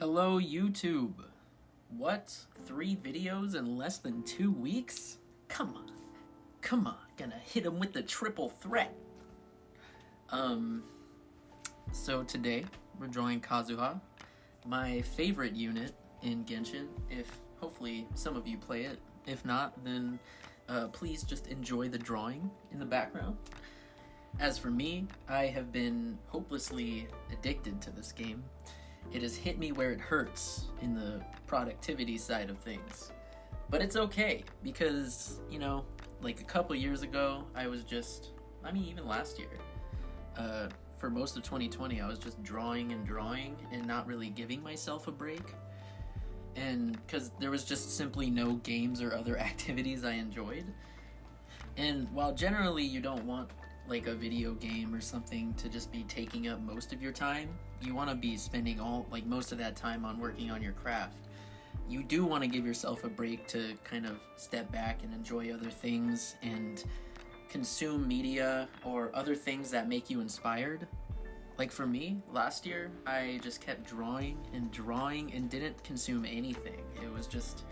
Hello, YouTube. What? 3 videos in less than 2 weeks? Come on, gonna hit him with the triple threat. So today we're drawing Kazuha, my favorite unit in Genshin. If hopefully some of you play it. If not, then please just enjoy the drawing in the background. As for me, I have been hopelessly addicted to this game. It has hit me where it hurts in the productivity side of things. But it's okay, because, like a couple years ago, even last year, for most of 2020, I was just drawing and not really giving myself a break. And because there was just simply no games or other activities I enjoyed. And while generally you don't want like a video game or something to just be taking up most of your time, you want to be spending most of that time on working on your craft. You do want to give yourself a break to kind of step back and enjoy other things and consume media or other things that make you inspired. Like for me, last year, I just kept drawing and didn't consume anything. It was just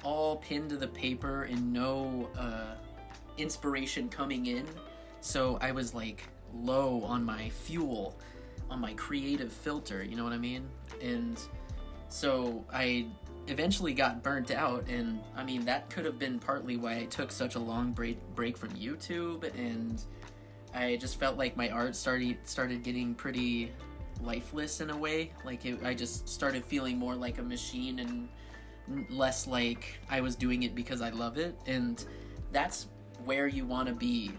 all pinned to the paper and no inspiration coming in. So I was like low on my fuel, on my creative filter, you know what I mean? And so I eventually got burnt out, and I mean that could have been partly why I took such a long break from YouTube, and I just felt like my art started getting pretty lifeless in a way. I just started feeling more like a machine and less like I was doing it because I love it. And that's where you want to be.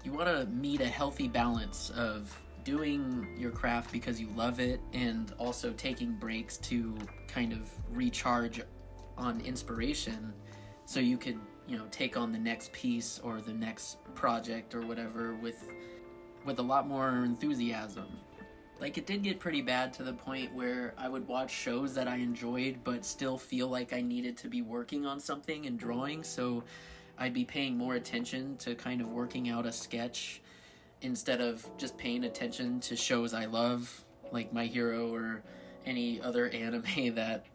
You want to meet a healthy balance of doing your craft because you love it and also taking breaks to kind of recharge on inspiration so you could, take on the next piece or the next project or whatever with a lot more enthusiasm. Like, it did get pretty bad to the point where I would watch shows that I enjoyed but still feel like I needed to be working on something and drawing, so I'd be paying more attention to kind of working out a sketch instead of just paying attention to shows I love, like My Hero or any other anime that,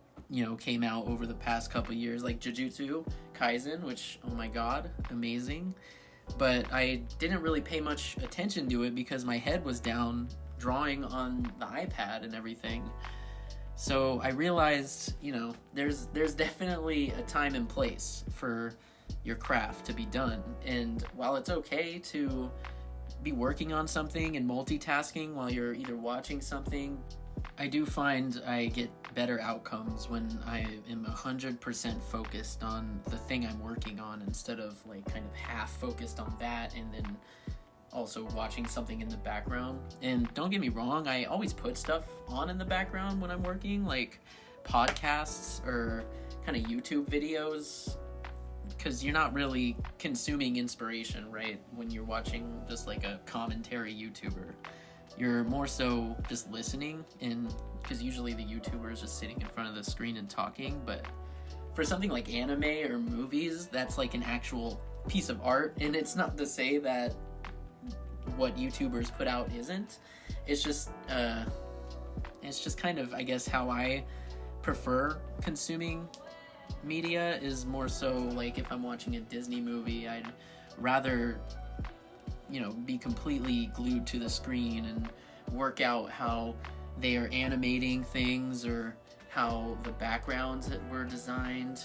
came out over the past couple years, like Jujutsu Kaisen, which, oh my god, amazing. But I didn't really pay much attention to it because my head was down drawing on the iPad and everything. So I realized, there's definitely a time and place for your craft to be done. And while it's okay to be working on something and multitasking while you're either watching something, I do find I get better outcomes when I am 100% focused on the thing I'm working on instead of kind of half focused on that and then also watching something in the background. And don't get me wrong, I always put stuff on in the background when I'm working, like podcasts or kind of YouTube videos, because you're not really consuming inspiration, right? When you're watching just like a commentary YouTuber, you're more so just listening, and because usually the YouTuber is just sitting in front of the screen and talking. But for something like anime or movies, that's like an actual piece of art, and it's not to say that what YouTubers put out isn't. It's just kind of, I guess, how I prefer consuming media is more so like if I'm watching a Disney movie, I'd rather, be completely glued to the screen and work out how they are animating things or how the backgrounds were designed,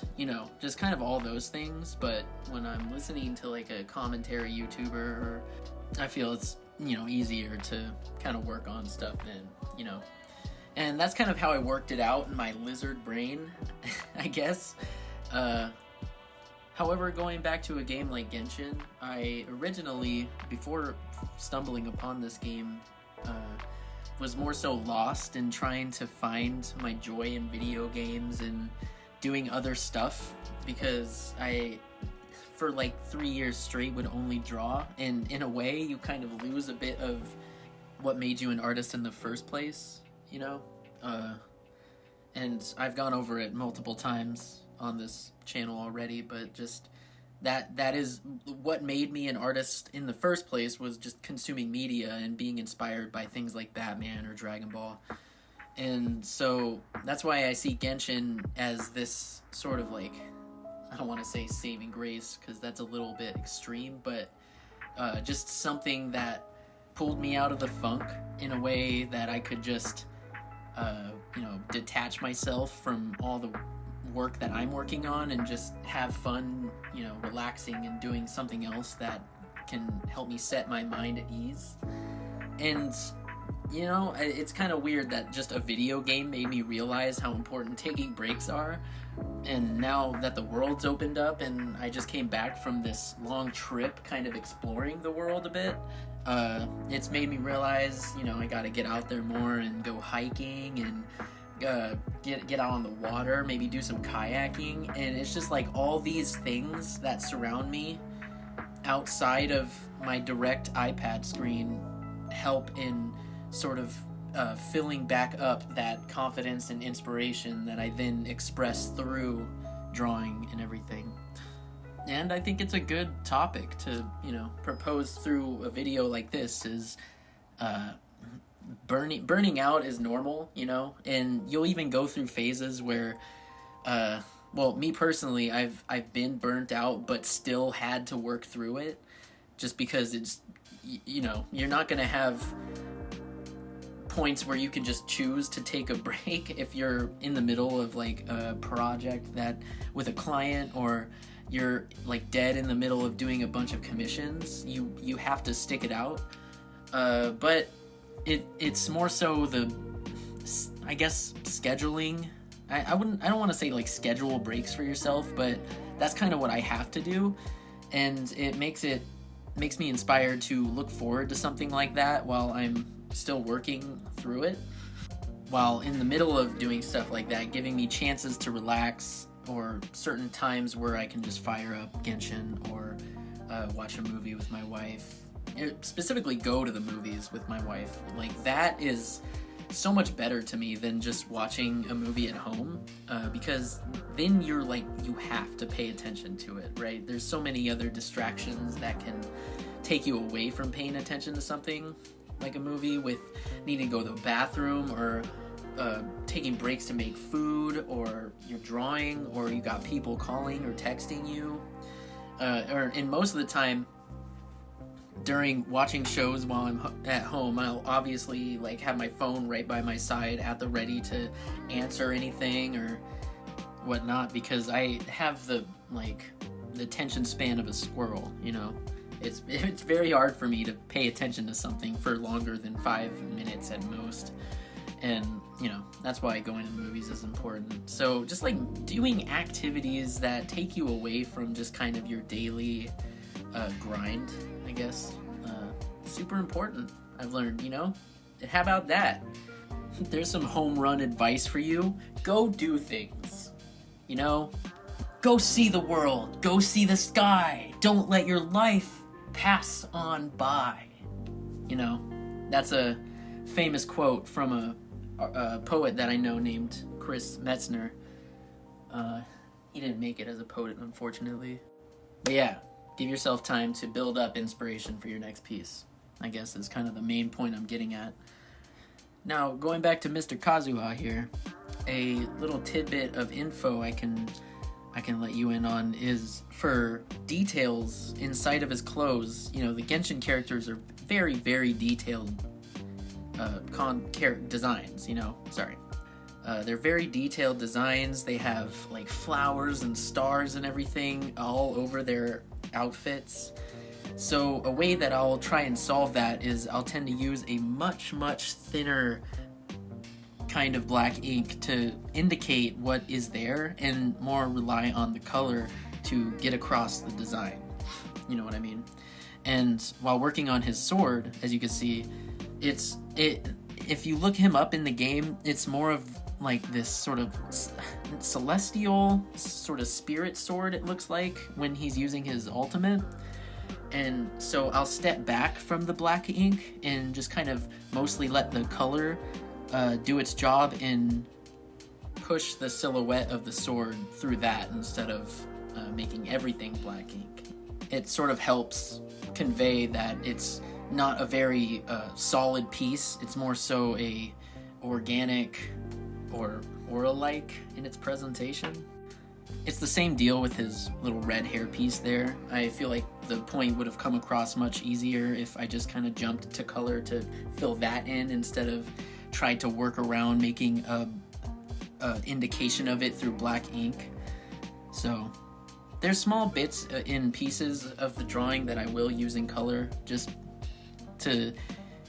just kind of all those things. But when I'm listening to like a commentary YouTuber, I feel it's, easier to kind of work on stuff then, And that's kind of how I worked it out in my lizard brain, I guess. However, going back to a game like Genshin, I originally, before stumbling upon this game, was more so lost in trying to find my joy in video games and doing other stuff, because I, for 3 years straight, would only draw, and in a way you kind of lose a bit of what made you an artist in the first place, and I've gone over it multiple times on this channel already, but just that is what made me an artist in the first place, was just consuming media and being inspired by things like Batman or Dragon Ball. And so that's why I see Genshin as this sort of like, I don't want to say saving grace because that's a little bit extreme, but just something that pulled me out of the funk in a way that I could just, detach myself from all the work that I'm working on and just have fun, relaxing and doing something else that can help me set my mind at ease. And it's kind of weird that just a video game made me realize how important taking breaks are. And now that the world's opened up and I just came back from this long trip kind of exploring the world a bit, it's made me realize, I gotta get out there more and go hiking and get out on the water, maybe do some kayaking. And it's just like all these things that surround me outside of my direct iPad screen help in sort of filling back up that confidence and inspiration that I then express through drawing and everything. And I think it's a good topic to, propose through a video like this is burning out is normal, and you'll even go through phases where, me personally, I've been burnt out but still had to work through it just because it's, you're not going to have points where you can just choose to take a break if you're in the middle of like a project that with a client, or you're like dead in the middle of doing a bunch of commissions. You have to stick it out, but it's more so the, I guess, scheduling. I don't want to say like schedule breaks for yourself, but that's kind of what I have to do, and it makes me inspired to look forward to something like that while I'm still working through it. While in the middle of doing stuff like that, giving me chances to relax, or certain times where I can just fire up Genshin or watch a movie with my wife. Specifically go to the movies with my wife. Like, that is so much better to me than just watching a movie at home, because then you're like, you have to pay attention to it, right? There's so many other distractions that can take you away from paying attention to something like a movie, with needing to go to the bathroom, or taking breaks to make food, or you're drawing, or you got people calling or texting you, and most of the time during watching shows while I'm at home, I'll obviously like have my phone right by my side at the ready to answer anything or whatnot, because I have the attention span of a squirrel. It's very hard for me to pay attention to something for longer than 5 minutes at most. And, that's why going to the movies is important. So just like doing activities that take you away from just kind of your daily grind, I guess, super important. I've learned, how about that? There's some home run advice for you. Go do things, go see the world, go see the sky. Don't let your life pass on by. That's a famous quote from a poet that I know named Chris Metzner. He didn't make it as a poet, unfortunately. But yeah, give yourself time to build up inspiration for your next piece, I guess, is kind of the main point I'm getting at. Now, going back to Mr. Kazuha here, a little tidbit of info I can let you in on is for details inside of his clothes. The Genshin characters are very, very detailed designs, they're very detailed designs. They have like flowers and stars and everything all over their outfits. So a way that I'll try and solve that is I'll tend to use a much, much thinner kind of black ink to indicate what is there, and more rely on the color to get across the design. You know what I mean? And while working on his sword, as you can see, if you look him up in the game, it's more of like this sort of celestial sort of spirit sword, it looks like, when he's using his ultimate. And so I'll step back from the black ink and just kind of mostly let the color do its job and push the silhouette of the sword through that instead of making everything black ink. It sort of helps convey that it's not a very solid piece. It's more so a organic or aura-like in its presentation. It's the same deal with his little red hairpiece there. I feel like the point would have come across much easier if I just kind of jumped to color to fill that in instead of tried to work around making a indication of it through black ink. So there's small bits in pieces of the drawing that I will use in color just to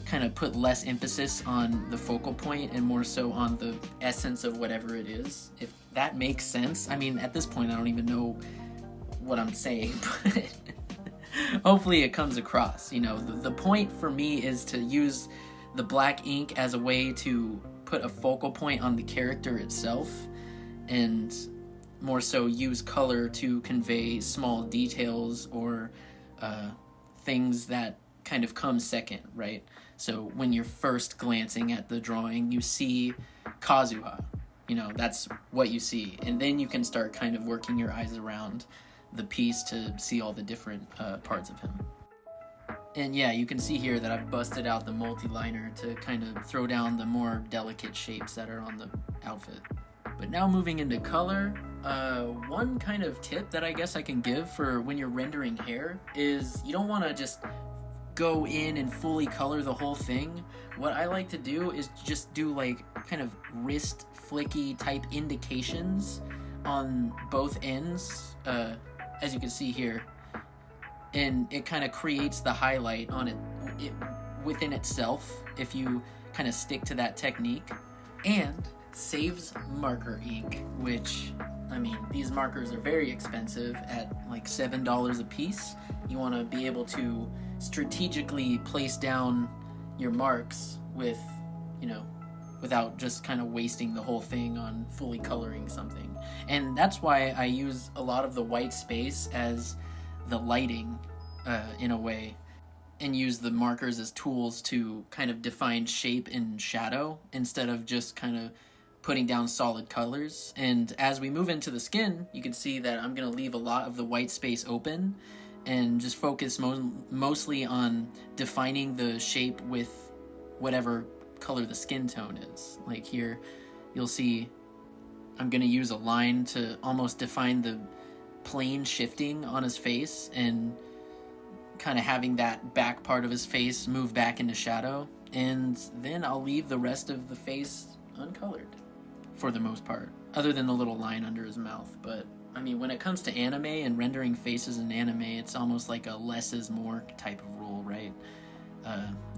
kind of put less emphasis on the focal point and more so on the essence of whatever it is, if that makes sense. I mean, at this point I don't even know what I'm saying, but hopefully it comes across. You know, the point for me is to use the black ink as a way to put a focal point on the character itself, and more so use color to convey small details or things that kind of come second, right? So when you're first glancing at the drawing, you see Kazuha. You know, that's what you see. And then you can start kind of working your eyes around the piece to see all the different parts of him. And yeah, you can see here that I've busted out the multi-liner to kind of throw down the more delicate shapes that are on the outfit. But now moving into color, one kind of tip that I guess I can give for when you're rendering hair is you don't want to just go in and fully color the whole thing. What I like to do is just do like kind of wrist flicky type indications on both ends, as you can see here, and it kind of creates the highlight on it within itself if you kind of stick to that technique. And saves marker ink, which, I mean, these markers are very expensive at like $7 a piece. You want to be able to strategically place down your marks with, you know, without just kind of wasting the whole thing on fully coloring something. And that's why I use a lot of the white space as the lighting in a way, and use the markers as tools to kind of define shape and shadow instead of just kind of putting down solid colors. And as we move into the skin, you can see that I'm going to leave a lot of the white space open and just focus mostly on defining the shape with whatever color the skin tone is. Like here, you'll see I'm going to use a line to almost define the plane shifting on his face and kind of having that back part of his face move back into shadow. And then I'll leave the rest of the face uncolored for the most part, other than the little line under his mouth. But I mean, when it comes to anime and rendering faces in anime, it's almost like a less is more type of rule, right?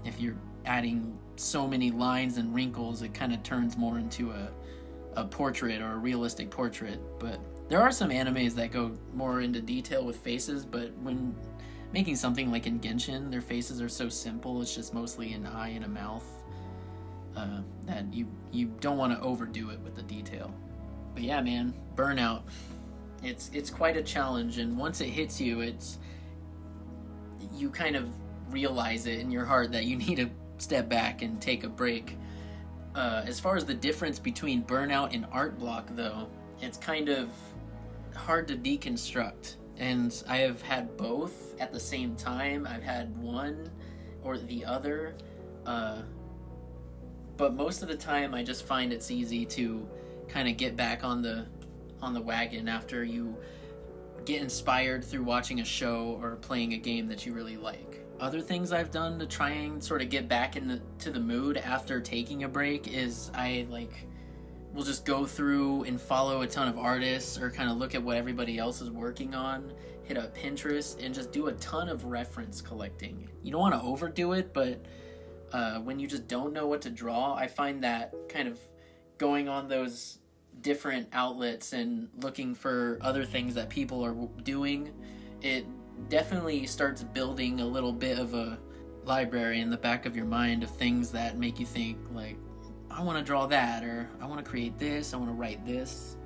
If you're adding so many lines and wrinkles, it kind of turns more into a portrait or a realistic portrait. But there are some animes that go more into detail with faces, but when making something like in Genshin, their faces are so simple, it's just mostly an eye and a mouth, that you don't want to overdo it with the detail. But yeah, man, burnout. It's quite a challenge, and once it hits you, you kind of realize it in your heart that you need to step back and take a break. As far as the difference between burnout and art block, though, it's kind of hard to deconstruct. And I have had both at the same time. I've had one or the other. But most of the time I just find it's easy to kind of get back on the wagon after you get inspired through watching a show or playing a game that you really like. Other things I've done to try and sort of get back into the mood after taking a break is we'll just go through and follow a ton of artists or kind of look at what everybody else is working on, hit up Pinterest, and just do a ton of reference collecting. You don't want to overdo it, but when you just don't know what to draw, I find that kind of going on those different outlets and looking for other things that people are doing, it definitely starts building a little bit of a library in the back of your mind of things that make you think, like, I want to draw that, or I want to create this, I want to write this,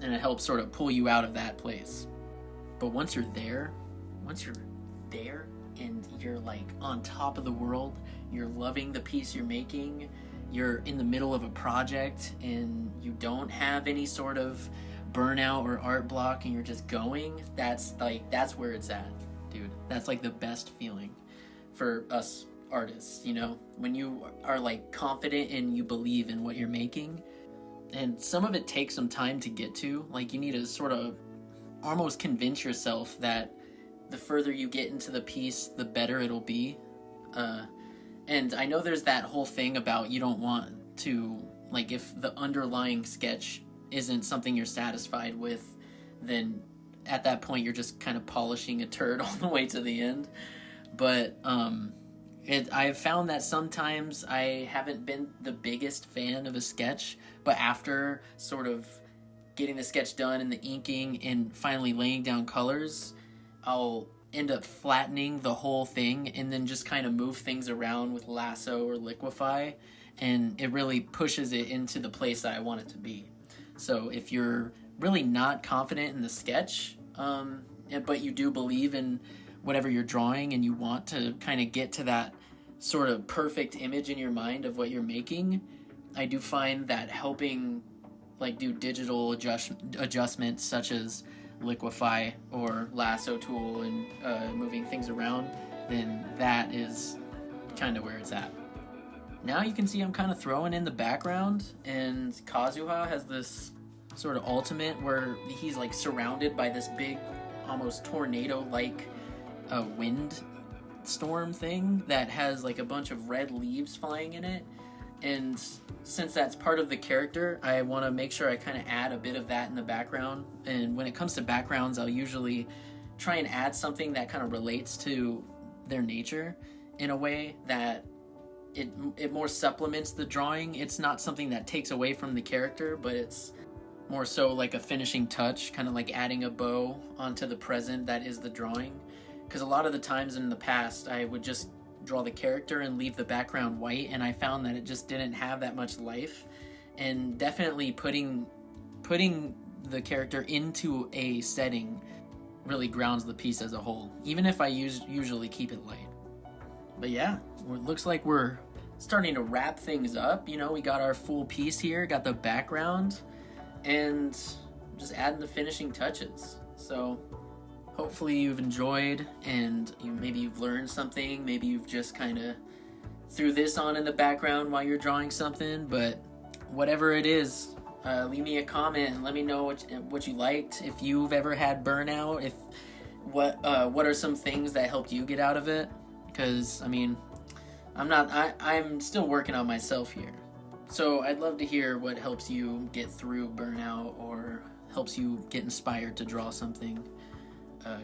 and it helps sort of pull you out of that place. But once you're there and you're like on top of the world, you're loving the piece you're making, you're in the middle of a project and you don't have any sort of burnout or art block and you're just going, that's where it's at, dude. That's like the best feeling for us artists, you know, when you are like confident and you believe in what you're making. And some of it takes some time to get to. Like, you need to sort of almost convince yourself that the further you get into the piece, the better it'll be. And I know there's that whole thing about you don't want to, like, if the underlying sketch isn't something you're satisfied with, then at that point you're just kind of polishing a turd all the way to the end. But I've found that sometimes I haven't been the biggest fan of a sketch, but after sort of getting the sketch done and the inking and finally laying down colors, I'll end up flattening the whole thing and then just kind of move things around with lasso or liquify, and it really pushes it into the place that I want it to be. So if you're really not confident in the sketch, but you do believe in whatever you're drawing and you want to kind of get to that sort of perfect image in your mind of what you're making, I do find that helping like do digital adjustments such as liquify or lasso tool and moving things around, then that is kind of where it's at. Now you can see I'm kind of throwing in the background, and Kazuha has this sort of ultimate where he's like surrounded by this big, almost tornado-like wind storm thing that has like a bunch of red leaves flying in it. And since that's part of the character, I want to make sure I kind of add a bit of that in the background. And when it comes to backgrounds, I'll usually try and add something that kind of relates to their nature in a way that it more supplements the drawing. It's not something that takes away from the character, but it's more so like a finishing touch, kind of like adding a bow onto the present that is the drawing. Because a lot of the times in the past, I would just draw the character and leave the background white, and I found that it just didn't have that much life. And definitely putting the character into a setting really grounds the piece as a whole, even if I usually keep it light. But yeah, it looks like we're starting to wrap things up. You know, we got our full piece here, got the background, and just adding the finishing touches. So hopefully you've enjoyed, and maybe you've learned something. Maybe you've just kind of threw this on in the background while you're drawing something. But whatever it is, leave me a comment and let me know what you liked. If you've ever had burnout, what are some things that helped you get out of it? Because I mean, I'm still working on myself here. So I'd love to hear what helps you get through burnout or helps you get inspired to draw something.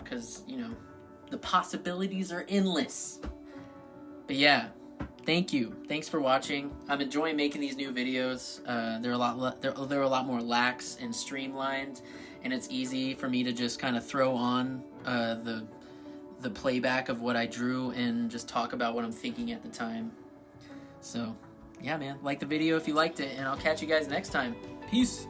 Because, you know, the possibilities are endless. But yeah, thank you. Thanks for watching. I'm enjoying making these new videos. They're a lot more lax and streamlined, and it's easy for me to just kind of throw on the playback of what I drew and just talk about what I'm thinking at the time. So, yeah, man, like the video if you liked it, and I'll catch you guys next time. Peace!